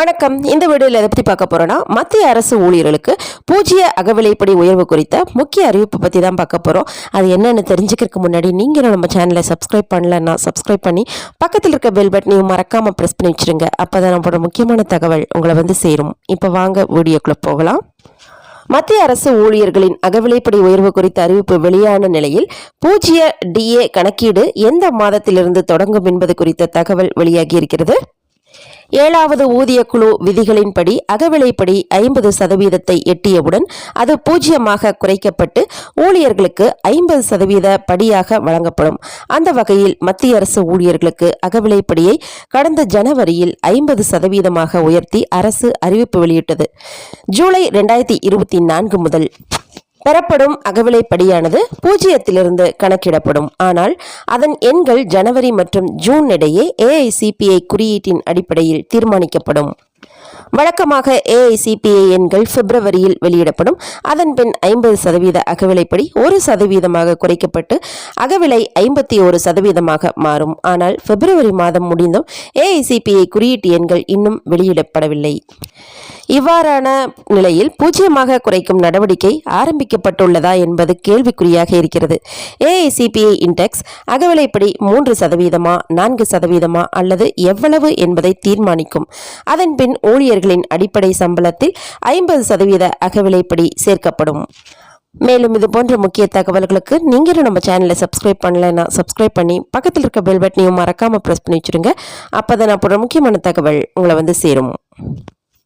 வணக்கம். இந்த வீடியோவில் எதை பற்றி பார்க்க போகிறோன்னா, மத்திய அரசு ஊழியர்களுக்கு பூஜ்ய அகவிலைப்படி உயர்வு குறித்த முக்கிய அறிவிப்பு பற்றி தான் பார்க்க போகிறோம். அது என்னென்னு தெரிஞ்சுக்கிறதுக்கு முன்னாடி நீங்களும் நம்ம சேனலை சப்ஸ்கிரைப் பண்ணலன்னா சப்ஸ்கிரைப் பண்ணி பக்கத்தில் இருக்க பெல் பட்டனையும் மறக்காமல் ப்ரெஸ் பண்ணி வச்சுருங்க. அப்போ தான் நம்மளோட முக்கியமான தகவல் உங்களை வந்து சேரும். இப்போ வாங்க வீடியோக்குள்ளே போகலாம். மத்திய அரசு ஊழியர்களின் அகவிலைப்படி உயர்வு குறித்த அறிவிப்பு வெளியான நிலையில் பூஜ்ய டிஏ கணக்கீடு எந்த மாதத்திலிருந்து தொடங்கும் என்பது குறித்த தகவல் வெளியாகியிருக்கிறது. 7வது ஊதிய குழு விதிகளின்படி அகவிலைப்படி 50% எட்டியவுடன் அது 0 குறைக்கப்பட்டு ஊழியர்களுக்கு 50% படியாக வழங்கப்படும். அந்த வகையில் மத்திய அரசு ஊழியர்களுக்கு அகவிலைப்படியை கடந்த ஜனவரியில் 50% உயர்த்தி அரசு அறிவிப்பு வெளியிட்டது. ஜூலை 2024 முதல் பெறப்படும் அகவிலைப்படியானது 0 கணக்கிடப்படும். ஆனால் அதன் எண்கள் ஜனவரி மற்றும் ஜூன் இடையே AICPI குறியீட்டின் அடிப்படையில் தீர்மானிக்கப்படும். வழக்கமாக AICPI எண்கள் பிப்ரவரியில் வெளியிடப்படும். அதன் பின் 50% அகவிலைப்படி 1% குறைக்கப்பட்டு அகவிலை 51% மாறும். ஆனால் பிப்ரவரி மாதம் முடிந்தும் AICPI குறியீட்டு எண்கள் இன்னும் வெளியிடப்படவில்லை. இவ்வாறான நிலையில் 0 குறைக்கும் நடவடிக்கை ஆரம்பிக்கப்பட்டுள்ளதா என்பது கேள்விக்குறியாக இருக்கிறது. AICPI இண்டெக்ஸ் அகவிலைப்படி 3%, 4% அல்லது எவ்வளவு என்பதை தீர்மானிக்கும். அதன் பின் ஊழியர்களின் அடிப்படை சம்பளத்தில் 50% அகவிலைப்படி சேர்க்கப்படும். மேலும் இது போன்ற முக்கிய தகவல்களுக்கு நீங்களும் நம்ம சேனலை சப்ஸ்கிரைப் பண்ணலைன்னா சப்ஸ்கிரைப் பண்ணி பக்கத்தில் இருக்க பெல் பட்டனையும் மறக்காமல் ப்ரெஸ் பண்ணி வச்சுருங்க. அப்போ தான் நான் போடுற முக்கியமான தகவல் உங்களை வந்து சேரும்.